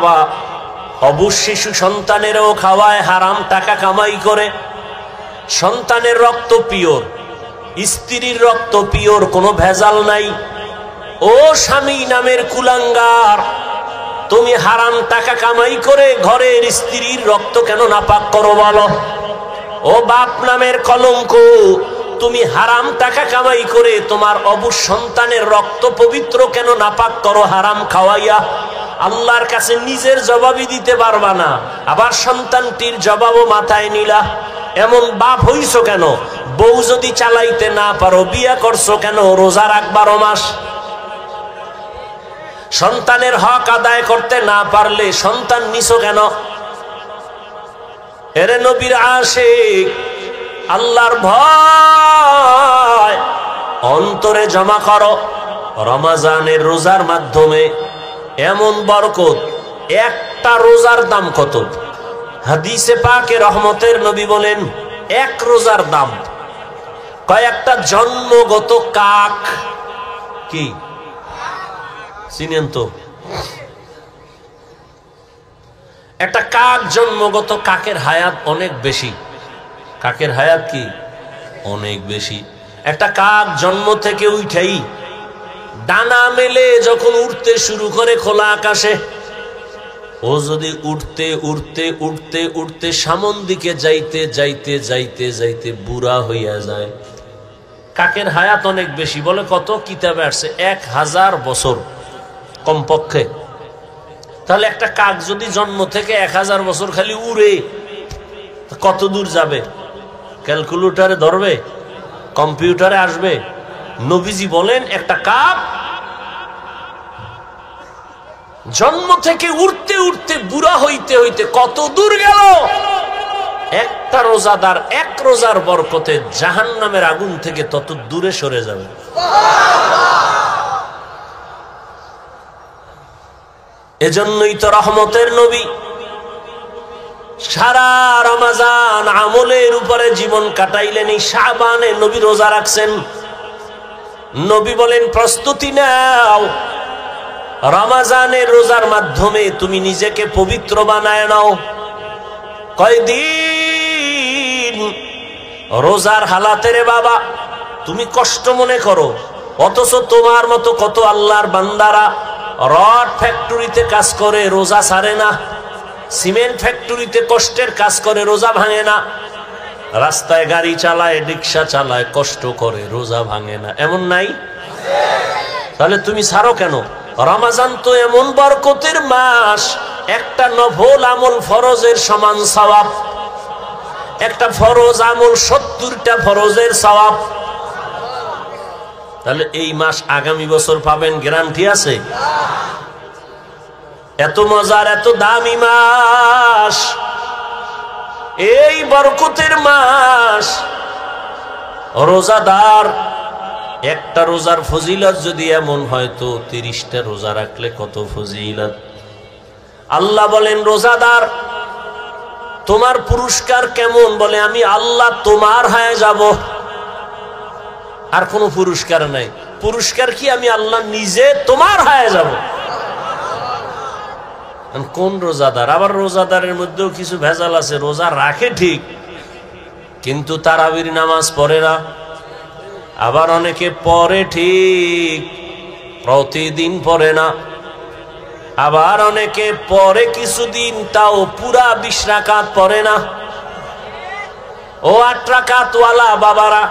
বাবা অবুঝ শিশু সন্তানেরও খাওয়ায় হারাম টাকা কামাই করে। সন্তানের রক্ত পিওর, স্ত্রীর রক্ত পিওর, কোনো ভেজাল নাই। ও স্বামী নামের কুলাঙ্গার, তুমি হারাম টাকা কামাই করে ঘরের স্ত্রীর রক্ত কেন নাপাক করো বলো? ও বাপ নামের কলঙ্ক, তুমি হারাম টাকা কামাই করে তোমার অবুঝ সন্তানের রক্ত পবিত্র কেন নাপাক করো হারাম খাওয়াইয়া? আল্লাহর কাছে নিজের জবাবই দিতে পারবা না, আবার সন্তানটির জবাবও মাথায় নিলা। এমন বাপ হইছো কেন? বউ যদি চালাইতে না পারো বিয়া করছো কেন? রোজা রাখ 12 মাস। সন্তানের হক আদায় করতে না পারলে সন্তান নিছো কেন? এরে নবীর আশিক, আল্লাহর ভয় অন্তরে জমা করো। রমজানের রোজার মাধ্যমে এমন বরকত, একটা রোজার দাম কত? হাদিসে পাকে রহমতের নবী বলেন এক রোজার দাম কয়েকটা জন্মগত কাক। কি চিনেন তো? একটা কাক, জন্মগত কাকের হায়াত অনেক বেশি। কাকের হায়াত কি অনেক বেশি। একটা কাক জন্ম থেকে উঠাই ডানা মেলে যখন উঠতে শুরু করে খোলা আকাশে, ও যদি উঠতে উঠতে উঠতে উঠতে সামন দিকে যাইতে যাইতে যাইতে যাইতে বুড়া হইয়া যায়। কাকের হায়াত অনেক বেশি। বলে কত? কিতাবে আসছে 1000 বছর কমপক্ষে। তাহলে একটা কাক যদি জন্ম থেকে 1000 বছর খালি উড়ে, কত দূর যাবে? ক্যালকুলেটরে ধরবে? কম্পিউটারে আসবে? নবীজি বলেন একটা কাক জন্ম থেকে উঠতে উঠতে বুড়া হইতে হইতে কত দূর গেল? একটা রোজাদার এক রোজার বরকতে জাহান্নামের আগুন থেকে তত দূরে সরে যাবে। এজন্যই তো রহমতের নবী সারা রমজান আমলের উপরে জীবন কাটাইলেন। এই শাবানে নবী রোজা রাখছেন। নবী বলেন প্রস্তুতি নাও, রমজানের রোজার মাধ্যমে তুমি নিজেকে পবিত্র বানায় নাও। কয়দিন রোজার হালাতে রে বাবা তুমি কষ্ট মনে করো, অথচ তোমার মতো কত আল্লাহর বান্দারা রড ফ্যাক্টরিতে কাজ করে রোজা ছাড়ে না, সিমেন্ট ফ্যাক্টরিতে কষ্টের কাজ করে রোজা ভাঙে না, রাস্তায় গাড়ি চালায় রিক্সা চালায় কষ্ট করে রোজা ভাঙে না। এমন নাই? তাহলে তুমি ছাড়ো কেন? রমজান তো এমন বরকতের মাস, একটা নফল আমল ফরজের সমান সওয়াব। একটা ফরজ আমল 70টা ফরজের সওয়াব। তাহলে এই মাস আগামী বছর পাবেন, গ্যারান্টি আছে? এত মজার এত দামি মাস, এই বরকতের মাস। রোজাদার একটা রোজার ফজিলত যদি এমন হয় তো 30টা রোজা রাখলে কত ফজিলত। আল্লাহ বলেন রোজাদার তোমার পুরস্কার কেমন? বলে আমি আল্লাহ তোমার হয়ে যাব, আর কোনো পুরস্কার নাই। পুরস্কার কি? আমি আল্লাহ নিজে তোমার হয়ে যাব। কোন রোজাদার? আবার রোজাদারের মধ্যেও কিছু ভেজাল আছে। রোজা রাখে ঠিক, কিন্তু তারাবির নামাজ পড়ে না। আবার অনেকে পড়ে ঠিক, প্রতিদিন পড়ে না। আবার অনেকে পড়ে কিছুদিন, তাও পুরা 20 রাকাত পড়ে না। ও 8 রাকাতওয়ালা বাবারা,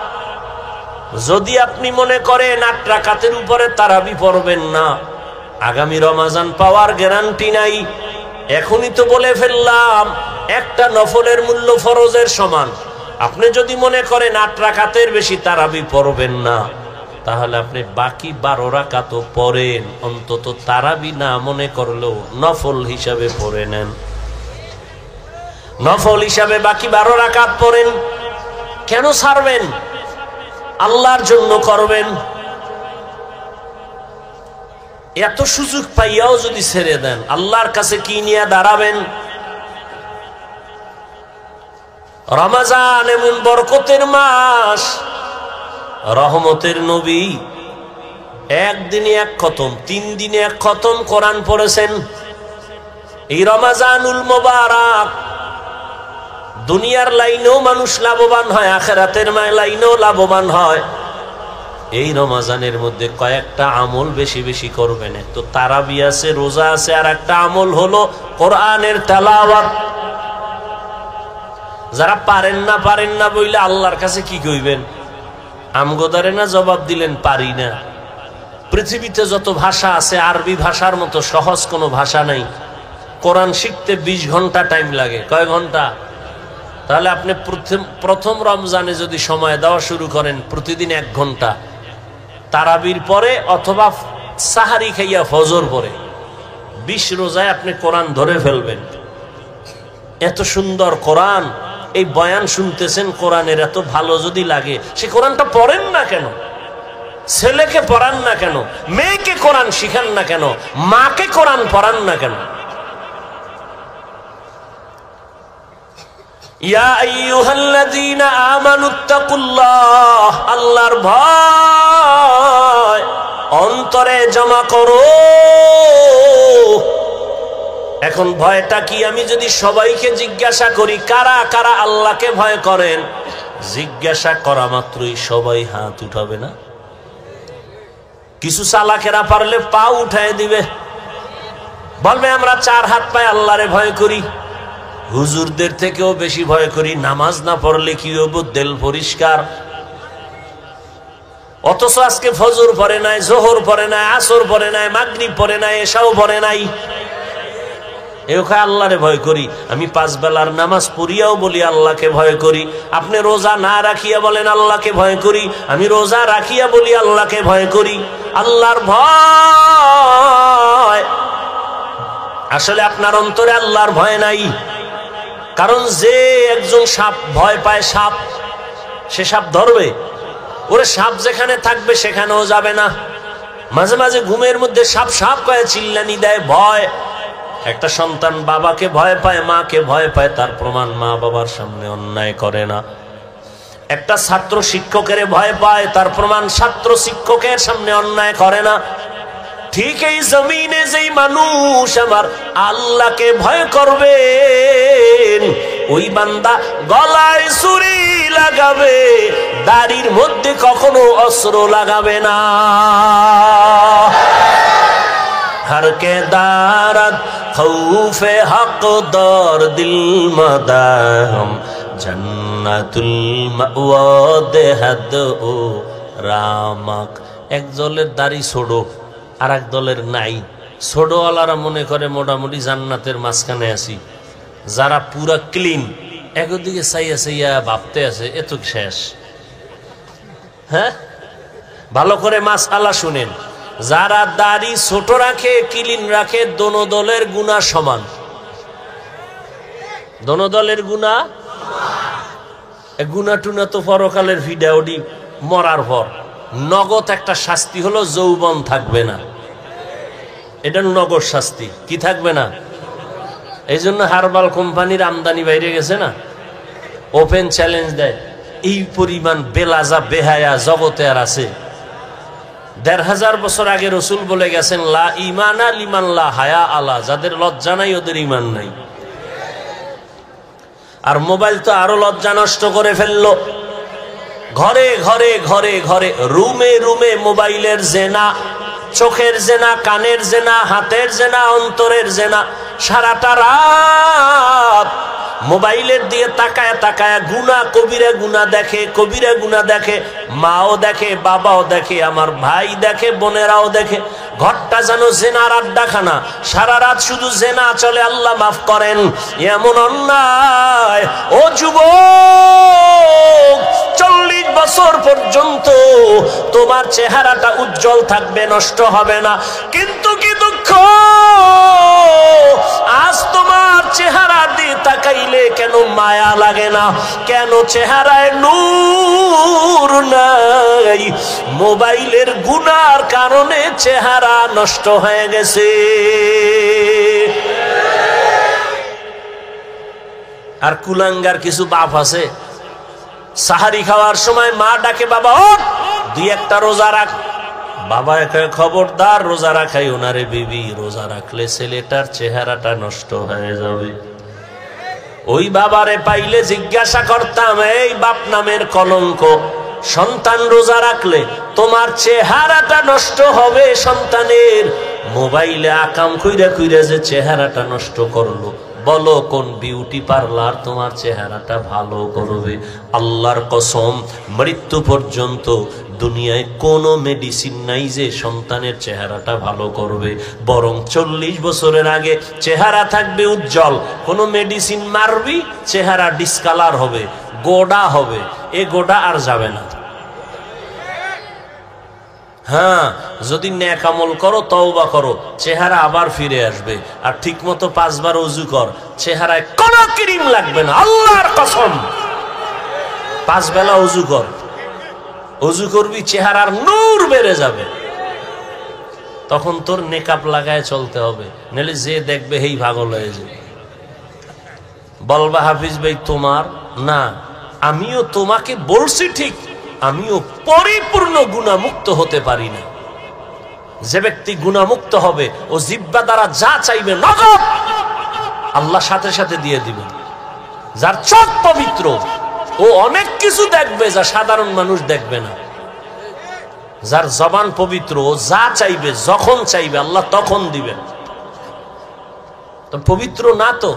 যদি আপনি মনে করেন 8 রাকাতের উপরে তারাবি পড়বেন না, আগামী রমজান পাওয়ার গ্যারান্টি নাই। এখনই তো বলে ফেললাম একটা নফলের মূল্য ফরজের সমান। আপনি যদি মনে করেন 8 রাকাতের বেশি তারাবি পড়বেন না, তাহলে আপনি বাকি 12 রাকাতও পড়েন, অন্তত তারাবি না মনে করলেও নফল হিসাবে পড়ে নেন। নফল হিসাবে বাকি 12 রাকাত পড়েন। কেন ছাড়বেন? আল্লাহর জন্য করবেন। এত সুযোগ পাইয়াও যদি ছেড়ে দেন, আল্লাহর কাছে কি নিয়ে দাঁড়াবেন? রমজান এমন বরকতের মাস, রহমতের নবী একদিনে 1 খতম, 3 দিনে 1 খতম কোরআন পড়েছেন। এই রমজানুল মুবারক দুনিয়ার লাইনেও মানুষ লাভবান হয়, আখিরাতের লাইনেও লাভবান হয়। এই রমজানের মধ্যে কয়েকটা আমল বেশি বেশি করবেন। তো তারাবি আছে, রোজা আছে, আর একটা আমল হলো কোরআনের তেলাওয়াত। যারা পারেন না বইলে আল্লাহর কাছে কি কইবেন? আমগোদারে না জবাব দিলেন পারি না। পৃথিবীতে যত ভাষা আছে আরবি ভাষার মতো সহজ কোনো ভাষা নাই। কোরআন শিখতে 20 ঘন্টা টাইম লাগে। কয় ঘন্টা? তাহলে আপনি প্রথম রমজানে যদি সময় দেওয়া শুরু করেন প্রতিদিন 1 ঘন্টা, তারাবির পরে অথবা সাহারি খাইয়া ফজর পরে 20 রোজায় আপনি কোরআন ধরে ফেলবেন। এত সুন্দর কোরআন, এই বয়ান শুনতেছেন কোরআনের এত ভালো যদি লাগে, সে কোরআনটা পড়েন না কেন? ছেলেকে পড়ান না কেন? মেয়েকে কোরআন শিখান না কেন? মাকে কোরআন পড়ান না কেন? ইয়া আইয়ুহাল্লাযীনা আমানুত্তাকুল্লাহ, আল্লাহর ভয় অন্তরে জমা করো। এখন ভয়টা কি? আমি যদি সবাইকে জিজ্ঞাসা করি কারা কারা আল্লাহকে ভয় করেন, জিজ্ঞাসা করা মাত্রই সবাই হাত উঠাবে না? কিছু চালাকেরা পারলে পা উঠায় দিবে, বলবে আমরা 4 হাত পায়ে আল্লাহরে ভয় করি, হুজুরদের থেকেও বেশি ভয় করি, নামাজ না পড়লে কি হবো, দিল পরিষ্কার। অথচ আজকে ফজর পড়ে নাই, জোহর পড়ে নাই, আসর পড়ে নাই, মাগরিব পড়ে নাই, এশাও পড়ে নাই। আল্লাহরে ভয় করি। আমি 5 বেলার নামাজ পড়িয়াও বলি আল্লাহকে ভয় করি। আপনি রোজা না রাখিয়া বলেন আল্লাহকে ভয় করি, আমি রোজা রাখিয়া বলি আল্লাহকে ভয় করি। আল্লাহর ভয় আসলে আপনার অন্তরে আল্লাহর ভয় নাই। কারণ যে একজন সাপ ভয় পায়, সাপ, সে সাপ ধরবে? ওরে সাপ যেখানে থাকবে সেখানেও যাবে না। মাঝে মাঝে ঘুমের মধ্যে সাপ সাপ কয়ে চিল্লানি দেয়, ভয়। একটা সন্তান বাবাকে ভয় পায়, মাকে ভয় পায়, তার প্রমাণ মা বাবার সামনে অন্যায় করে না। একটা ছাত্র শিক্ষকের ভয় পায়, তার প্রমাণ ছাত্র শিক্ষকের সামনে অন্যায় করে না। ঠিক এই জমিনে যেই মানুষ আমার আল্লাহকে ভয় করবে, ওই বান্দা গলায় ছুরি লাগাবে, দাড়ির মধ্যে কখনো অস্ত্র লাগাবে না। हर के दारत खौफे हक दर दिल मदाम जन्नतुल मावा देहद ओ रामक। एक दलेर दाढ़ी छोड़ो আর এক দলের নাই। ছোটওয়ালারা মনে করে মোটামুটি জান্নাতের মাঝখানে আছি, যারা পুরা ক্লিন একদিকে চাইয়া চাইয়া ভাবতে আছে এত শেষ। হ্যাঁ, ভালো করে মাসআলা শুনেন। যারা দাড়ি ছোট রাখে, ক্লিন রাখে, দোনো দলের গুনাহ সমান। দোনো দলের গুনাহ, গুনাহ টুনা তো পরকালের ভিডিওটি মরার পর। নগদ একটা শাস্তি হলো যৌবন থাকবে না, এটা নগদ শাস্তি। কি থাকবে না? এই জন্য হারবাল কোম্পানির আমদানি বাইরে গেছে না, ওপেন চ্যালেঞ্জ দেয়। এই পরিমাণ বেলাজা বেহায়া জগতে আর আছে? ১৫০০ বছর আগে রসুল বলে গেছেন, লা ইমানা লিমান লা হায়া আলা, যাদের লজ্জা নাই ওদের ইমান নাই। আর মোবাইল তো আরো লজ্জা নষ্ট করে ফেললো। ঘরে ঘরে ঘরে ঘরে, রুমে রুমে মোবাইলের জেনা, চোখের জেনা, কানের জেনা, হাতের জেনা, অন্তরের জেনা। সারাটা রাত মোবাইলের দিয়ে তাকায় তাকায় গুনাহ, কবিরা গুনাহ দেখে, কবিরা গুনাহ দেখে। মাও দেখে, বাবাও দেখে, আমার ভাই দেখে, বোনেরাও দেখে। ঘরটা যেন জেনার আড্ডাখানা, সারা রাত শুধু জেনা চলে। আল্লাহ মাফ করেন, এমন অন্যায়। ও যুবক, 40 বছর পর্যন্ত তোমার চেহারাটা উজ্জ্বল থাকবে, নষ্ট হবে না। কিন্তু কি দুঃখ, আজ তোমার চেহারা দিয়ে তাকাইলে কেন মায়া লাগে না? কেন চেহারায় নূর নাই? মোবাইলের গুনার কারণে চেহারা নষ্ট হয়ে গেছে। আর কুলাঙ্গার কিছু বাপ আছে, সাহারি খাওয়ার সময় মা ডাকে, বাবা ওঠ, 2 একটা রোজা রাখ। বাবা একে খবরদার রোজা রাখাই ওনারে বিবি, রোজা রাখলে ছেলেটার চেহারাটা নষ্ট হয়ে যাবে। ওই বাবারে পাইলে জিজ্ঞাসা করতাম, এই বাপ নামের কলঙ্ক, সন্তান রোজা রাখলে তোমার চেহারাটা নষ্ট হবে। সন্তানের মোবাইলে আকাম কইরা কইরা যে চেহারাটা নষ্ট করলো, বলো কোন বিউটি পার্লার তোমার চেহারাটা ভালো করবে? আল্লাহর কসম, মৃত্যু পর্যন্ত দুনিয়ায় কোনো মেডিসিন নাই যে সন্তানের চেহারাটা ভালো করবে। বরং 40 বছরের আগে চেহারা থাকবে উজ্জ্বল, কোনো মেডিসিন মারবি চেহারা ডিসকালার হবে, গোডা হবে, এ গোডা আর যাবে না। হ্যাঁ, যদি নেক আমল করো, তওবা করো, চেহারা আবার ফিরে আসবে। আর ঠিক মতো 5 বার ওযু কর, চেহারায় কোনো ক্রিম লাগবে না, আল্লাহর কসম। 5 বেলা ওযু কর, ওযু করবি, চেহারার নূর বেড়ে যাবে। তখন তোর নেকাব লাগায় চলতে হবে, নাহলে যে দেখবে হেই পাগল হয়ে যাবে। বলবা হাফিজ ভাই তোমার না, আমিও তোমাকে বলছি ঠিক, আমিও পরিপূর্ণ গুনাহমুক্ত হতে পারি না। যে ব্যক্তি গুনাহমুক্ত হবে, ও জিহ্বা দ্বারা যা চাইবে নগদ আল্লাহ সাথে সাথে দিয়ে দিবেন। যার চোখ পবিত্র, ও অনেক কিছু দেখবে যা সাধারণ মানুষ দেখবে না। যার জবান পবিত্র, ও যা চাইবে যখন চাইবে আল্লাহ তখন দিবেন। তো পবিত্র না তো।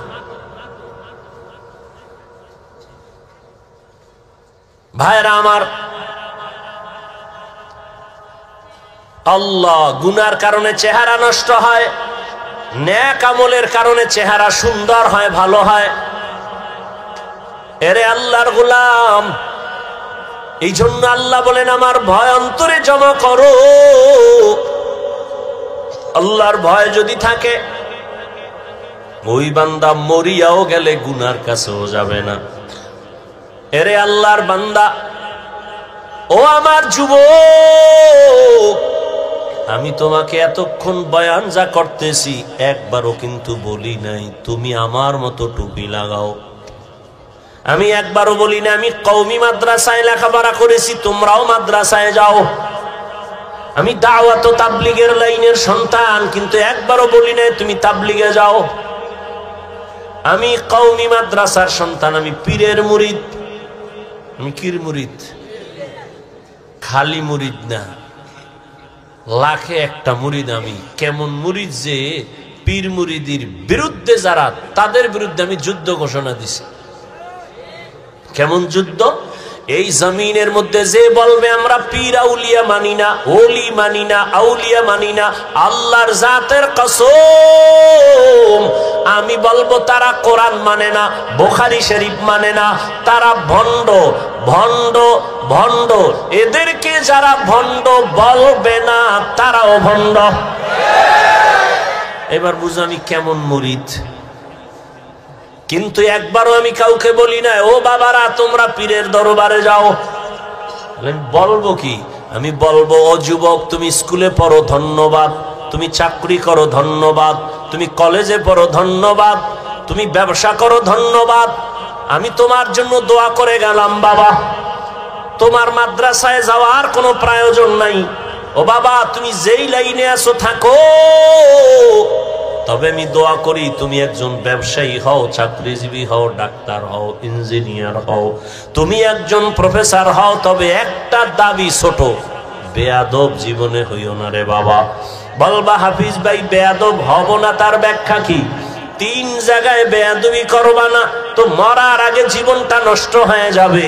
ভাইরা আমার, আল্লাহ গুনার কারণে চেহারা নষ্ট হয়, নেক আমলের কারণে চেহারা সুন্দর হয়, ভালো হয়। এরে আল্লাহর গোলাম, এই জন্য আল্লাহ বলেন আমার ভয় অন্তরে জমা করো। আল্লাহর ভয় যদি থাকে, ওই বান্দা মরিয়াও গেলে গুনার কাছেও যাবে না। এরে আল্লাহর বান্দা, ও আমার যুবক, আমি তোমাকে এতক্ষণ বয়ান যা করতেছি একবারও কিন্তু বলি নাই তুমি আমার মতো টুপি লাগাও। আমি একবারও বলি না আমি কওমি মাদ্রাসায় লেখাপড়া করেছি, তোমরাও মাদ্রাসায় যাও। আমি দাওয়াত ও তাবলীগের লাইনের সন্তান, কিন্তু একবারও বলি না তুমি তাবলীগে যাও। আমি কওমি মাদ্রাসার সন্তান, আমি পীরের মুরিদ। আমি কির মুরিদ? খালি মুরিদ না, লাখে একটা মুরিদ আমি। কেমন মুরিদ যে পীর মুরিদির বিরুদ্ধে যারা, তাদের বিরুদ্ধে আমি যুদ্ধ ঘোষণা দিছি। কেমন যুদ্ধ? এই জমিনের মধ্যে যে বলবে আমরা পীর আউলিয়া মানি না, ওলি মানি না, আউলিয়া মানি না, আল্লাহর জাতের কসম আমি বলবো তারা কোরআন মানে না, বুখারী শরীফ মানে না, তারা ভণ্ড ভণ্ড ভণ্ড। এদেরকে যারা ভণ্ড বলবে না তারাও ভণ্ড। এবার বুঝো আমি কেমন মুরিদ। কিন্তু একবারও আমি কাউকে বলি না ও বাবারা তোমরা পীরের দরবারে যাও। বলবো কি? আমি বলবো ও যুবক, তুমি স্কুলে পড়ো ধন্যবাদ, তুমি চাকরি করো ধন্যবাদ, তুমি কলেজে পড়ো ধন্যবাদ, তুমি ব্যবসা করো ধন্যবাদ, আমি তোমার জন্য দোয়া করে গেলাম বাবা। তোমার মাদ্রাসায় যাওয়ার কোনো প্রয়োজন নাই। ও বাবা তুমি যেই লাইনে আছো থাকো, তবে আমি দোয়া করি তুমি একজন ব্যবসায়ী হও, চাকরিজীবী হও, ডাক্তার হও, ইঞ্জিনিয়ার হও, তুমি একজন প্রফেসর হও, তবে একটা দাবি ছোট, বেয়াদব জীবনে হইও না রে বাবা। বলবা হাফিজ ভাই বেয়াদব হব না, তার ব্যাখ্যা কি? 3 জায়গায় বেয়াদবি করবা না তো মরার আগে জীবনটা নষ্ট হয়ে যাবে।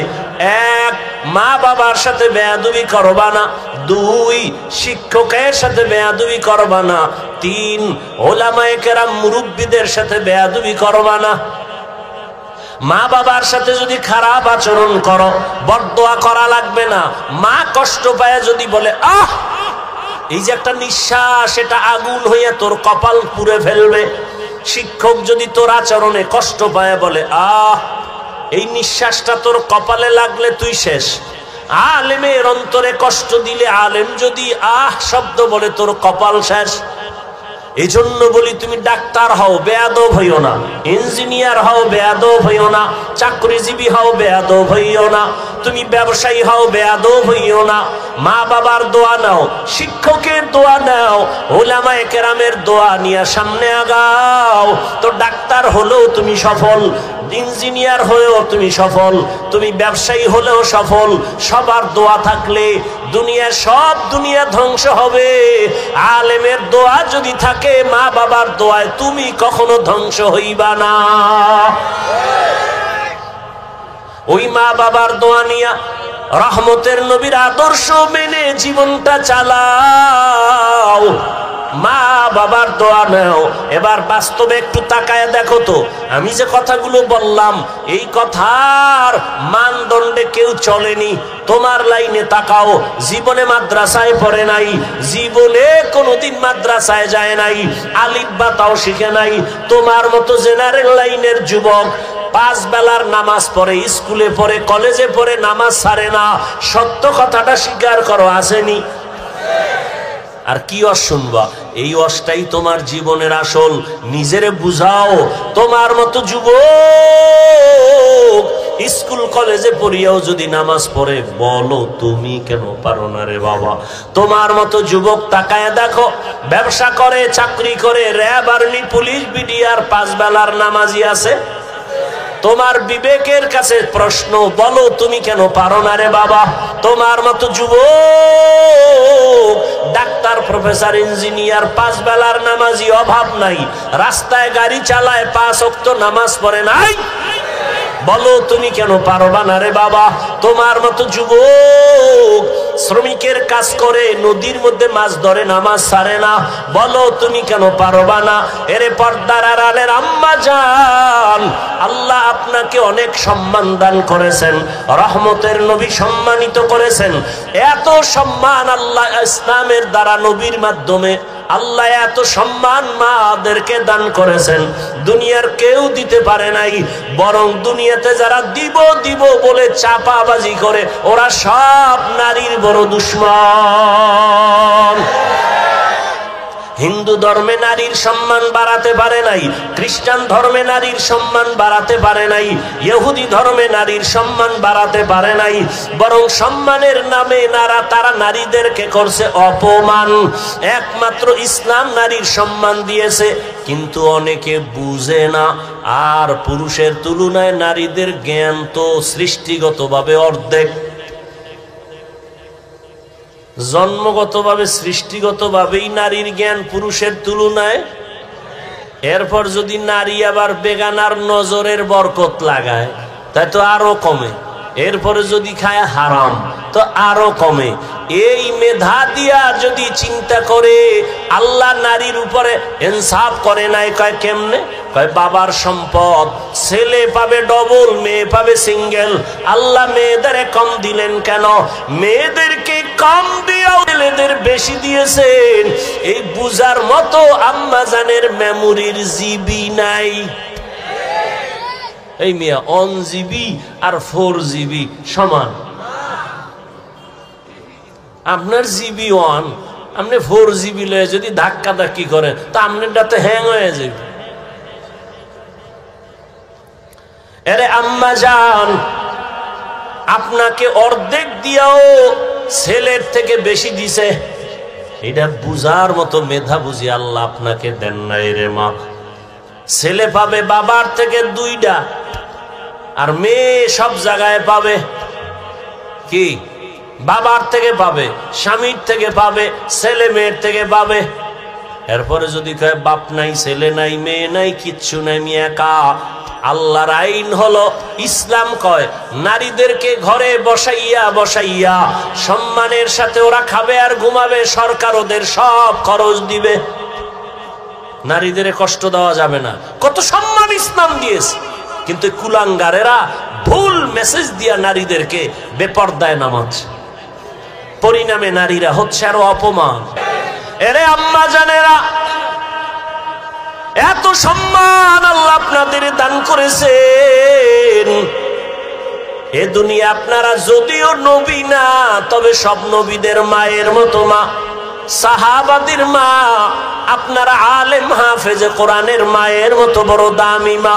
1 মা বাবার সাথে বেয়াদবি করবা না, 2 শিক্ষকের সাথে বেয়াদবি করবা না, 3 ওলামায়ে কেরাম মুরব্বিদের সাথে বেয়াদবি করবা না। মা বাবার সাথে যদি খারাপ আচরণ করো, বদদোয়া করা লাগবে না। মা কষ্ট পায় যদি বলে আহ, এই যে একটা নিঃশ্বাস, এটা আগুন হয়ে তোর কপাল পুড়ে ফেলবে। শিক্ষক যদি তোর আচরণে কষ্ট পায় বলে আহ, এই নিঃশ্বাসটা তোর কপালে লাগলে তুই শেষ। আলেমের অন্তরে কষ্ট দিলে, আলেম যদি আহ শব্দ বলে তোর কপাল শেষ। এই জন্য বলি তুমি ডাক্তার হও, বেয়াদব হইও না। ইঞ্জিনিয়ার হও, বেয়াদব হইও না। চাকরিজীবী হও, বেয়াদব হইও না। তুমি ব্যবসায়ী হও, বেয়াদব হইও না। মা বাবার দোয়া নাও, শিক্ষকের দোয়া নাও, উলামায়ে কেরামের দোয়া নিয়ে সামনে আগাও। তো ডাক্তার হলেও তুমি সফল, ইঞ্জিনিয়ার হয়েও তুমি সফল, তুমি ব্যবসায়ী হলেও সফল। সবার দোয়া থাকলে দুনিয়া ধ্বংস হবে। আলেমের দোয়া যদি থাকে, মা বাবার দোয়ায় তুমি কখনো ধ্বংস হইবা না। ওই মা বাবার দোয়া নিয়া রহমতের নবীর আদর্শ মেনে জীবনটা চালাও। মা বাবার দোয়া নাও। এবার বাস্তবে একটু তাকায় দেখো তো, আমি যে কথাগুলো বললাম এই কথার মানদণ্ডে কেউ চলেনি। তোমার লাইনে তাকাও, জীবনে মাদ্রাসায় পড়ে নাই, জীবনে কোনোদিন মাদ্রাসায় যায় নাই, আলিফ বা তাও শিখে নাই। তোমার মতো জেনারেল লাইনের যুবক 5 বেলার নামাজ পড়ে, স্কুলে পড়ে, কলেজে পড়ে, নামাজ ছাড়ে না। সত্য কথাটা স্বীকার করো, আসেনি? আর কি অস শুনবা? এই অসটাই তোমার জীবনের আসল। নিজেরে বুঝাও। তোমার মতো যুবক স্কুল কলেজে পড়িয়াও যদি নামাজ পড়ে, বলো তুমি কেন পারো না রে বাবা? তোমার মতো যুবক তাকায় দেখো, ব্যবসা করে, চাকরি করে, র্যাব, আর্মি, পুলিশ, বিডিআর, 5 বেলার নামাজি আছে। তোমার বিবেকের কাছে প্রশ্ন, বলো তুমি কেন পারো না রে বাবা? তোমার মতো যুবক ডাক্তার, প্রফেসর, ইঞ্জিনিয়ার, 5 বেলার নামাজি, অভাব নাই, রাস্তায় গাড়ি চালায়, 5 ওয়াক্ত নামাজ পড়ে নাই, বলো তুমি কেন পারবা না রে বাবা? তোমার মতো যুবক শ্রমিকের কাজ করে, নদীর মধ্যে মাছ ধরে, নামাজ ছাড়ে না, বলো তুমি কেন পারবা না? এরে পর্দার আড়ালের আম্মা জান, আল্লাহ আপনাকে অনেক সম্মান দান করেছেন, রহমতের নবী সম্মানিত করেছেন। এত সম্মান আল্লাহ ইসলামের দ্বারা, নবীর মাধ্যমে আল্লাহ এত সম্মান মাদেরকে দান করেছেন, দুনিয়ার কেউ দিতে পারে নাই। বরং দুনিয়াতে যারা দিব দিব বলে চাপাবাজি করে, ওরা সব নারীর বড় দুশমন। হিন্দু ধর্মে নারীর সম্মান বাড়াতে পারে নাই, খ্রিস্টান ধর্মে নারীর সম্মান বাড়াতে পারে নাই, ইহুদি ধর্মে নারীর সম্মান বাড়াতে পারে নাই। বরং সম্মানের নামে তারা নারীদেরকে করছে অপমান। একমাত্র ইসলাম নারীর সম্মান দিয়েছে, কিন্তু অনেকে বুঝে না। আর পুরুষের তুলনায় নারীদের জ্ঞান তো সৃষ্টিগতভাবে অর্ধেক। জন্মগতভাবে, সৃষ্টিগতভাবেই নারীর জ্ঞান পুরুষের তুলনায়। এরপর যদি নারী আবার বেগানার নজরের বরকত লাগায়, তাই তো আরো কমে। এরপরে যদি খায় হারাম, তো আরো কমে। এই মেধা দিয়া যদি চিন্তা করে, আল্লাহ নারীর উপরে ইনসাফ করে নাই। কয় কেমনে? কয় বাবার সম্পদ, ছেলে পাবে ডবল, মেয়ে পাবে সিঙ্গেল। আল্লাহ মেয়েদের কম দিলেন কেন? মেয়েদেরকে কম দিয়েও ছেলেদের বেশি দিয়েছেন। এই বুঝার মতো আম্মা জানের মেমোরির জিবি নাই। এই মিয়া 1 জিবি আর 4 জিবি সমান। আপনার জিবি 1, আপনি 4 জিবি লয়ে যদি ধাক্কা ধাক্কি করেন, তা আপনারটাতে হ্যাং হয়ে যাবে। আরে আম্মা জান, আপনাকে অর্ধেক দিয়াও ছেলের থেকে বেশি দিছে। এটা বুঝার মতো মেধা বুঝি আল্লাহ আপনাকে দেন নাই রে মা। ছেলে পাবে বাবার থেকে 2টা, আর মেয়ে সব জায়গায় পাবে কি? বাবার থেকে পাবে, স্বামীর থেকে পাবে, ছেলে মেয়ের থেকে পাবে। এরপরে যদি কয় বাপ নাই, ছেলে নাই, মেয়ে নাই, কিচ্ছু নাই, আমি একা। আল্লাহর আইন হলো, ইসলাম কয় নারীদেরকে ঘরে বসাইয়া বসাইয়া সম্মানের সাথে ওরা খাবে আর ঘুমাবে, সরকার ওদের সব খরচ দিবে। নারীদের কষ্ট দেওয়া যাবে না। কত সম্মান ইসলাম দিয়েছে, কিন্তু কুলাঙ্গারেরা ভুল মেসেজ দিয়া নারীদেরকে বেপরদায় নামাচ্ছে। পরিণামে নারীরা হচ্ছে আরো অপমান। এরে আম্মা জানেরা, এত সম্মান আল্লাহ আপনাদের দান করেছেন। এ দুনিয়া আপনারা যদিও নবী না, তবে সব নবীদের মায়ের মতো মা। সাহাবাদের মা, আপনারা আলেম হাফেজে কোরআনের মায়ের মতো বড় দামি মা।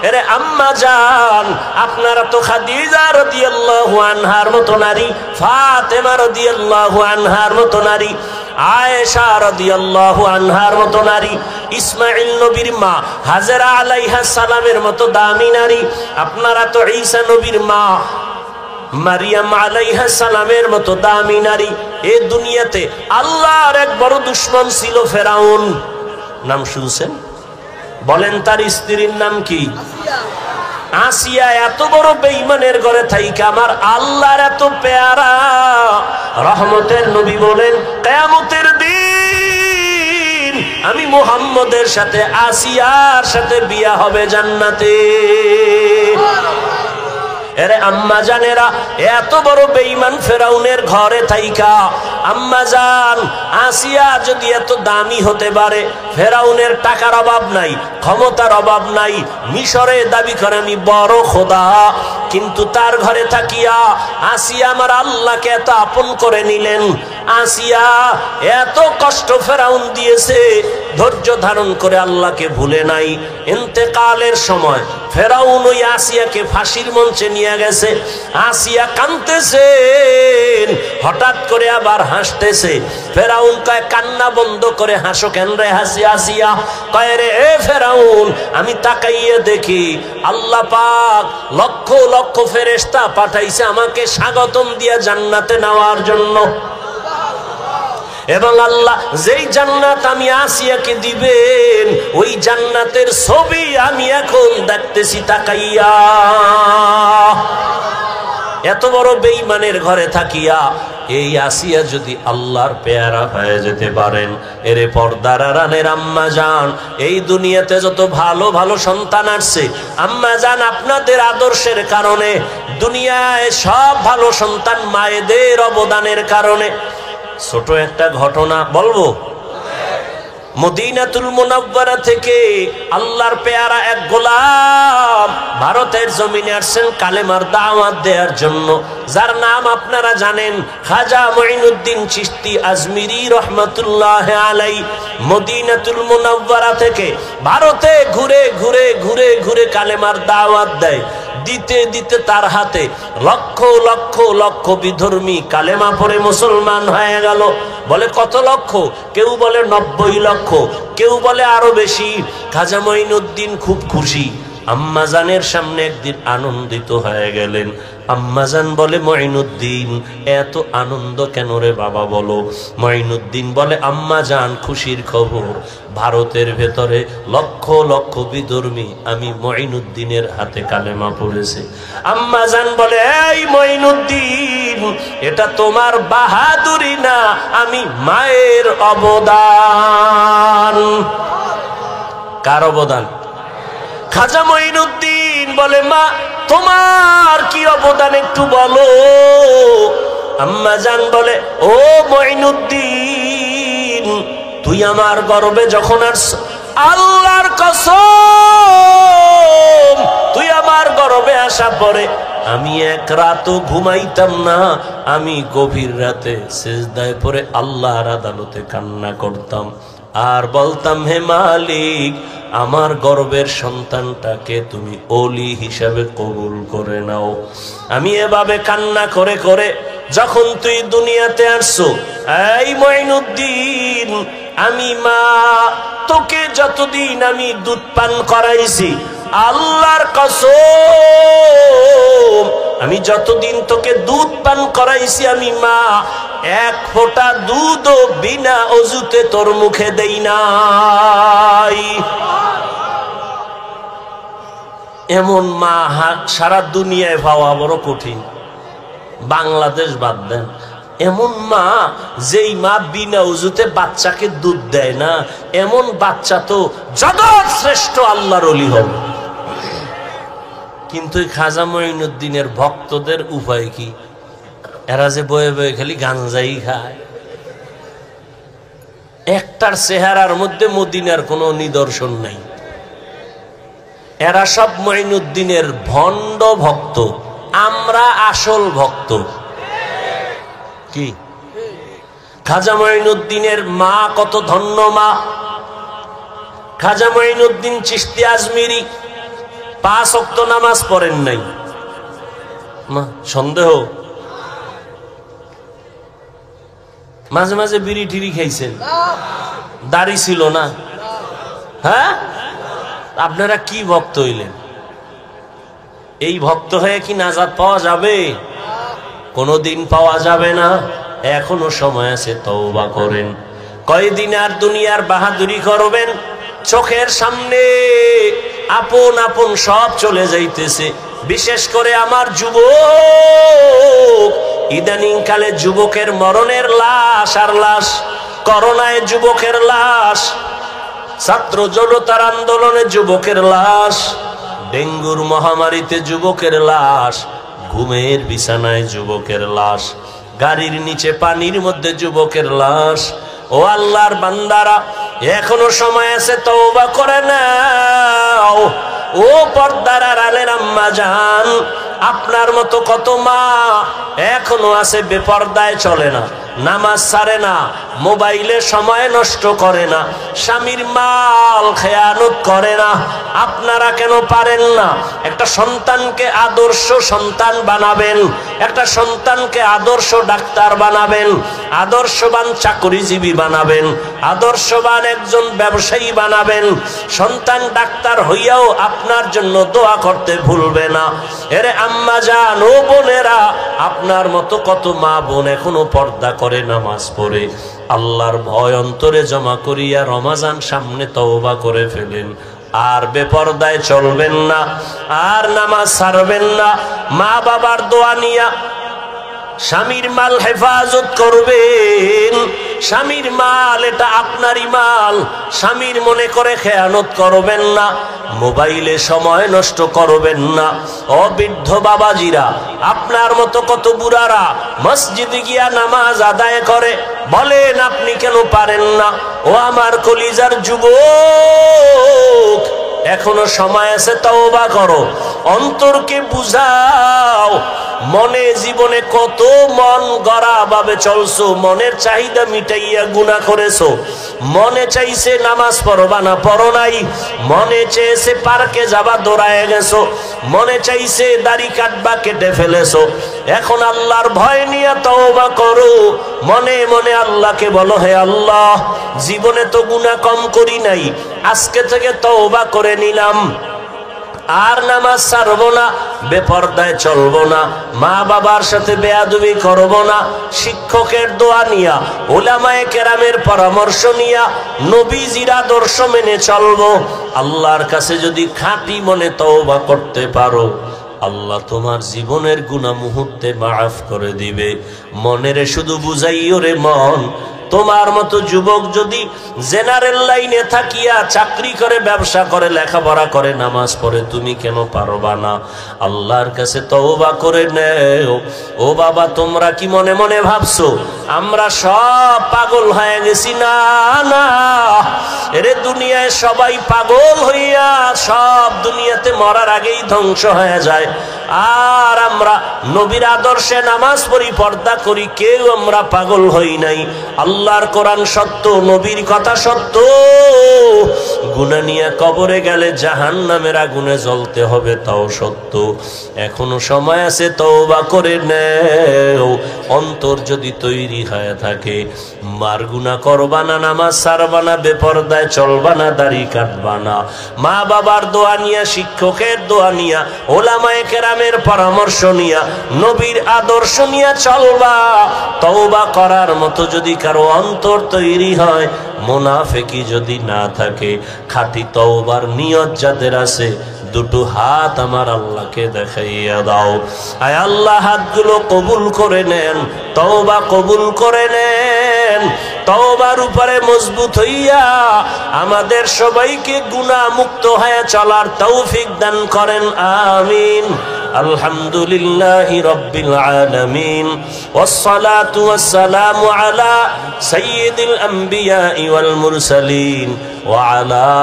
এরে আম্মা জান, আপনারা তো খাদিজা রাদিয়াল্লাহু আনহার মতো নারী, ফাতেমা রাদিয়াল্লাহু আনহার মতো নারী, আয়েশা রাদিয়াল্লাহু আনহার মতো নারী, ইসমাঈল নবীর মা হাজেরা আলাইহা সালামের মতো দামি নারী। আপনারা তো ঈসা নবীর মা মারিয়াম আলাইহা সালামের মতো দামি নারী। এই দুনিয়াতে আল্লাহর এক বড় দুশমন ছিল ফেরাউন। নাম শুনছেন? বলেন তার স্ত্রীর নাম কি? আসিয়া। এত বড় বেঈমানের ঘরে থাইকা আমার আল্লাহর এত পেয়ারা রহমতের নবী বলেন, কিয়ামতের দিন আমি মুহাম্মদের সাথে আসিয়ার সাথে বিয়া হবে জান্নাতে। এরে আম্মা জানেরা, এত বড় বেঈমান ফেরাউনের ঘরে থাইকা আম্মা জান আসিয়া যদি এত দামি হতে পারে, ফেরাউনের টাকার অভাব নাই, ক্ষমতার অভাব নাই, মিশরে দাবি করে আমি বড় খোদা, কিন্তু তার ঘরে থাকিয়া আসিয়া আমার আল্লাহকে এত আপন করে নিলেন। আসিয়া এত কষ্ট ফেরাউন দিয়েছে, ধৈর্য ধারণ করে আল্লাহকে ভুলে নাই। ইন্তেকালের সময় ফেরাউন ওই আসিয়াকে ফাঁসির মঞ্চে নিয়ে গেছে। আসিয়া কাঁদতেছেন, হঠাৎ করে আবার হাসতেছে। ফেরাউন কয়, কান্না বন্ধ করে হাসো কেন রে আসিয়া? কয় রে এ ফেরাউন, আমি তাকাইয়ে দেখি আল্লাহ পাক লক্ষ লক্ষ ফেরেশতা পাঠাইছে আমাকে স্বাগতম দিয়া জান্নাতে নেওয়ার জন্য। এবং আল্লাহ যেই জান্নাত আমি আসিয়াকে দিবেন, ওই জান্নাতের ছবি আমি এখন দেখতেছি তাকাইয়া। এত বড় বেঈমানের ঘরে থাকিয়া এই আসিয়া যদি আল্লাহর পেয়ারা হয়ে যেতে পারেন, এরে পর্দার আড়ালের আম্মা জান, এই দুনিয়াতে যত ভালো ভালো সন্তান আসছে আম্মা জান আপনাদের আদর্শের কারণে, দুনিয়ায় সব ভালো সন্তান মায়েদের অবদানের কারণে। ছোট একটা ঘটনা বলবো। মদিনাতুল মুনাওয়ারা থেকে আল্লাহর পেয়ারা এক গোলাম ভারতের জমিনে আসছেন কালেমার দাওয়াত দেওয়ার জন্য, যার নাম আপনারা জানেন, খাজা মুঈনুদ্দিন চিশতি আজমিরি রহমাতুল্লাহ আলাইহি। মদিনাতুল মুনাওয়ারা থেকে ভারতে ঘুরে ঘুরে ঘুরে ঘুরে কালেমার দাওয়াত দেয়। দিতে দিতে তার হাতে লক্ষ লক্ষ লক্ষ বিধর্মী কালেমা পড়ে মুসলমান হয়ে গেল। বলে কত লক্ষ? কেউ বলে 90 লক্ষ, কেউ বলে আরো বেশি। খাজা মুঈনুদ্দিন খুব খুশি। আম্মাজানের সামনে একদিন আনন্দিত হয়ে গেলেন। আম্মাজান বলে, মুঈনুদ্দিন এত আনন্দ কেন রে বাবা বলো? মুঈনুদ্দিন বলে, আম্মাজান খুশির খবর, ভারতের ভেতরে লক্ষ লক্ষ বিধর্মী আমি মুঈনুদ্দিনের হাতে কালেমা পড়েছে। আম্মাজান বলে, এই মুঈনুদ্দিন, এটা তোমার বাহাদুরি না, আমি মায়ের অবদান। কার অবদান? খাজা মুঈনুদ্দিন বলে, মা তোমার কি অবদান একটু বলো। আম্মাজান বলে, ও মুঈনুদ্দিন, তুই আমার গর্বে যখন আসছ, আল্লাহর কসম, তুই আমার গর্বে আসা পরে আমি এক রাতও ঘুমাইতাম না। আমি গভীর রাতে সিজদায় পড়ে আল্লাহর আদালতে কান্না করতাম আর বলতাম, হে মালিক, আমার গর্বের সন্তানটাকে তুমি ওলি হিসাবে কবুল করে নাও। আমি এভাবে কান্না করে করে যখন তুই দুনিয়াতে আসছো, এই মুঈনুদ্দিন, আমি মা তোকে যতদিন আমি দুধ পান করাইছি, আল্লাহর কসম, আমি যতদিন তোকে দুধ পান করাইছি, আমি মা এক ফোঁটা দুধও বিনা অজুতে তোর মুখে দেই নাই। এমন মা সারা দুনিয়ায় পাওয়া বড় কঠিন, বাংলাদেশ বাদ দেন। এমন মা, যেই মা বিনা উজুতে বাচ্চাকে দুধ দেয় না, এমন বাচ্চা তো জগৎ শ্রেষ্ঠ আল্লাহর ওলি হবে। কিন্তু খাজা মুঈনুদ্দিনের ভক্তদের উপায় কি? এরা যে বয়ে বয়ে খালি গাঞ্জাই খায়। একটার চেহারার মধ্যে মদিনার কোনো নিদর্শন নেই। এরা সব মুঈনুদ্দিনের ভণ্ড ভক্ত, আমরা আসল ভক্ত। কি খাজা মঈনুদ্দিনের মা কত ধন্য মা। খাজা মঈনুদ্দিন চিশতি আজমিরি 5 ওয়াক্ত নামাজ পড়েন নাই না, সন্দেহ? মাঝে মাঝে বিড়ি টিড়ি খাইছেন, দাড়ি ছিল না? হ্যাঁ, আপনারা কি ভক্ত হইলেন? এই ভক্ত হয়ে কি নাজাত পাওয়া যাবে? কোনদিন পাওয়া যাবে না। এখনো সময় আছে, তওবা করেন। কয়দিন আর দুনিয়ার বাহাদুরি করবেন? চোখের সামনে আপন আপন সব চলে যাইতেছে। বিশেষ করে আমার যুবক, ইদানিং কালে যুবকের মরণের লাশ আর লাশ। করোনায় যুবকের লাশ, ছাত্র জনতার আন্দোলনে যুবকের লাশ, ডেঙ্গুর মহামারীতে যুবকের লাশ, ঘুমের বিছানায় যুবকের লাশ, গাড়ির নিচে পানির মধ্যে যুবকের লাশ। ও আল্লাহর বান্দারা, এখনো সময় আছে, তওবা করে নাও। ও পর্দার আড়ালের আম্মা জান, আপনার মতো কত মা এখনো আছে বেপর্দায় চলে না, নামাজ ছাড়ে না, মোবাইলে সময় নষ্ট করে না, স্বামীর মাল খেয়ানত করে না। আপনারা কেন পারেন না? একটা সন্তানকে আদর্শ সন্তান বানাবেন, একটা সন্তানকে আদর্শ ডাক্তার বানাবেন, আদর্শবান চাকরিজীবী বানাবেন, আদর্শবান একজন ব্যবসায়ী বানাবেন। সন্তান ডাক্তার হইয়াও আপনার জন্য দোয়া করতে ভুলবে না। এরে আম্মা জান, ও বোনেরা, আপনার মতো কত মা বোন এখনো পর্দা করে, নামাজ পড়ে, আল্লাহর ভয় অন্তরে জমা করিয়া রমাজান সামনে তওবা করে ফেলেন। আর বেপরদায় চলবেন না, আর নামাজ ছাড়বেন না। মা বাবার দোয়া নিয়া স্বামীর মাল হেফাজত করবেন। স্বামীর মাল এটা আপনারই মাল, স্বামীর মনে করে খেয়ানত করবেন না। মোবাইলে সময় নষ্ট করবেন না। অবৃদ্ধ বাবাজিরা, আপনার মতো কত বুড়ারা মসজিদে গিয়া নামাজ আদায় করে, বলেন আপনি কেন পারেন না? ও আমার কলিজার যুবক, এখনো সময় আছে, তওবা করো, অন্তরকে বুঝাও। মনে জীবনে কত মন গড়া ভাবে চলছো, মনের চাহিদা মিটাইয়া গুনাহ করেছো। মনে চাইছে নামাজ পড়বা না, পড়ো নাই। মনে চেয়েছে পার্কে যাবা, দৌড়ায় গেছো। মনে চাইছে দাড়ি কাটবা, কেটে ফেলেছো। এখন আল্লাহর ভয় নিয়ে তওবা করো। মনে মনে আল্লাহকে বলো, হে আল্লাহ, জীবনে তো গুনাহ কম করি নাই, আজকে থেকে তওবা করে নিলাম, আর নামাজ ছাড়বো না, বেপরদায় চলবো না, মা বাবার সাথে বেয়াদবি করবো না। শিক্ষকের দোয়া নিয়া, উলামায়ে কেরামের পরামর্শ নিয়া, নবীজির আদর্শ মেনে চলবো। আল্লাহর কাছে যদি খাঁটি মনে তওবা করতে পারো, আল্লাহ তোমার জীবনের গুনাহ মুহূর্তে মাফ করে দিবে। মনেরে শুধু বুঝাইও রে মন, তোমার মতো যুবক যদি জেনারেল লাইনে থাকিয়া চাকরি করে, ব্যবসা করে, লেখাপড়া করে, নামাজ পড়ে, তুমি কেন পারবা না? আল্লাহর কাছে তওবা করে নেও। ও বাবা, তোমরা কি মনে মনে ভাবছো আমরা সব পাগল হয়ে গেছি? না না, এরে দুনিয়ায় সবাই পাগল হইয়া সব দুনিয়াতে মরার আগেই ধ্বংস হয়ে যায়। আর আমরা নবীর আদর্শে নামাজ পড়ি, পর্দা করি, কেউ আমরা পাগল হই নাই। আল্লাহর কোরআন সত্য, নবীর কথা সত্য। গুনাহ নিয়ে কবরে গেলে জাহান্নামের আগুনে জ্বলতে হবে, তাও সত্য। এখনো সময় আছে, তওবা করে নেও। অন্তর যদি তৈরি হয়ে থাকে, মার গুনাহ করবা না, নামাজ ছাড়বা না, বেপরদায় চলবা না, দাড়ি কাটবা না। মা বাবার দোয়া নিয়া, শিক্ষকের দোয়া নিয়া, উলামায়ে কেরামের পরামর্শ নিয়া, নবীর আদর্শ নিয়া চলবা। তওবা করার মতো যদি কারো অন্তর তৈরি হয়, মুনাফিকি যদি না থাকে, খাঁটি তওবার নিয়ত যাদের আছে, দুটো হাত আমার আল্লাহকে দেখাইয়া দাও। আয় আল্লাহ, হাতগুলো কবুল করে নেন, তওবা কবুল করে নেন। তওবার উপরে মজবুত হইয়া আমাদের সবাইকে গুনাহ মুক্ত হয়ে চলার তৌফিক দান করেন, আমিন। আলহামদুলিল্লাহি রাব্বিল আলামিন, ওয়াসসালাতু ওয়াসসালামু আলা সাইয়্যিদিল আমবিয়াই ওয়াল মুরসালিন ওয়া আলা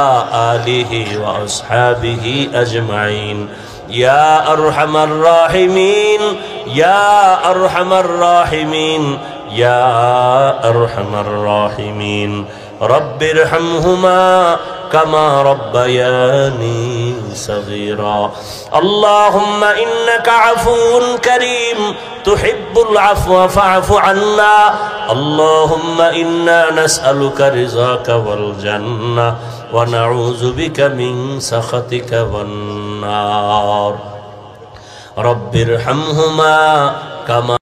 আলিহি ওয়া আসহাবিহি আজমাইন। ইয়া আরহামার রাহিমিন, ইয়া আরহামার রাহিমিন, ইয়া আরহামার রাহিমিন। রব্বিরহামহুমা কামা রব্বায়ানি সগীরা। আল্লাহুম্মা ইন্নাকা আফুউন কারীম তুহিব্বুল আফওয়া ফা'ফু আন্না। আল্লাহুম্মা ইন্না নাসআলুকা রিযাকা ওয়াল জান্নাহ ওয়া নাউযু বিকা মিন সাখাতিকা ওয়ান নার। রব্বিরহামহুমা কামা।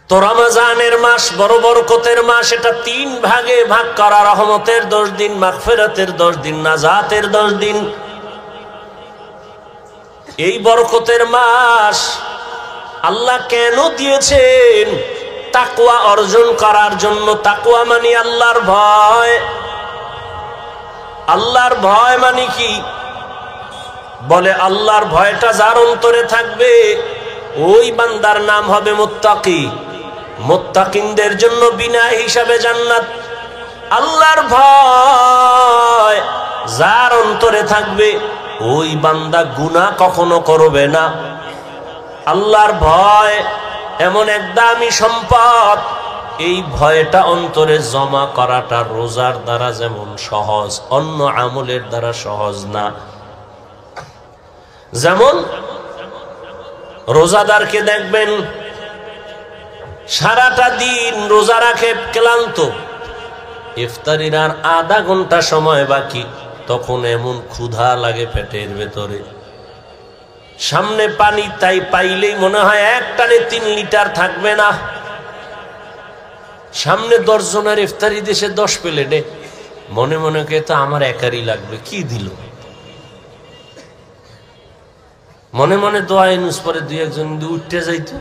তো রমজানের মাস বড় বরকতের মাস, এটা 3 ভাগে ভাগ করা। রহমতের 10 দিন, মাগফিরাতের 10 দিন, নাজাতের 10 দিন। এই বরকতের মাস আল্লাহ কেন দিয়েছেন? তাকওয়া অর্জন করার জন্য। তাকওয়া মানে আল্লাহর ভয়। আল্লাহর ভয় মানে কি? বলে আল্লাহর ভয়টা যার অন্তরে থাকবে ওই বান্দার নাম হবে মুত্তাকি। মুত্তাকিনদের জন্য বিনা হিসাবে জান্নাত। আল্লাহর ভয় যার অন্তরে থাকবে ওই বান্দা গুনাহ কখনো করবে না। আল্লাহর ভয় এমন এক দামি সম্পদ, এই ভয়টা অন্তরে জমা করাটা রোজার দ্বারা যেমন সহজ, অন্য আমলের দ্বারা সহজ না। যেমন রোজাদারকে দেখবেন সারাটা দিন রোজা রাখে, ক্লান্ত, ইফতারির আর আধা ঘন্টা সময় বাকি, তখন এমন ক্ষুধা লাগে পেটের ভেতরে, সামনে পানি তাই পাইলেই মনে হয় এক টানে 3 লিটার থাকবে না। সামনে 10 জনের ইফতারি দেশে 10 প্লেটে, মনে মনে কে তো আমার একারই লাগবে, কি দিল। মনে মনে দোয়া ইনুস পরে 2-1 জন উঠতে যাইতো,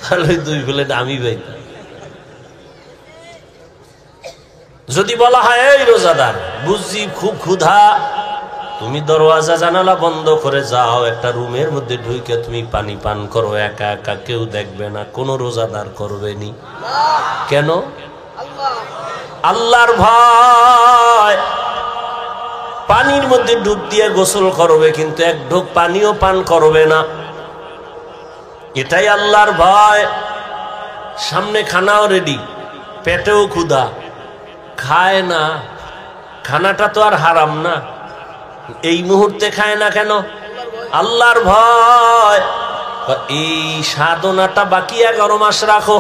তাহলে 2 প্লেট আমি পাইতাম। যদি বলা হয় এই রোজাদার বুঝছি খুব ক্ষুধা, তুমি দরওয়াজা জানালা বন্ধ করে যাও, একটা রুমের মধ্যে ঢুকে তুমি পানি পান করো একা একা, কেউ দেখবে না, কোন রোজাদার করবে নি। কেন? আল্লাহর ভয়। পানির মধ্যে ডুব দিয়ে গোসল করবে, কিন্তু 1 ঢোক পানিও পান করবে না, এটাই আল্লাহর ভয়। সামনে খানাও রেডি, পেটেও ক্ষুধা, খায় না। খানাটা তো আর হারাম না, এই মুহূর্তে খায় না কেন? আল্লাহর ভয়। এই সাধনাটা বাকি 11 মাস রাখো।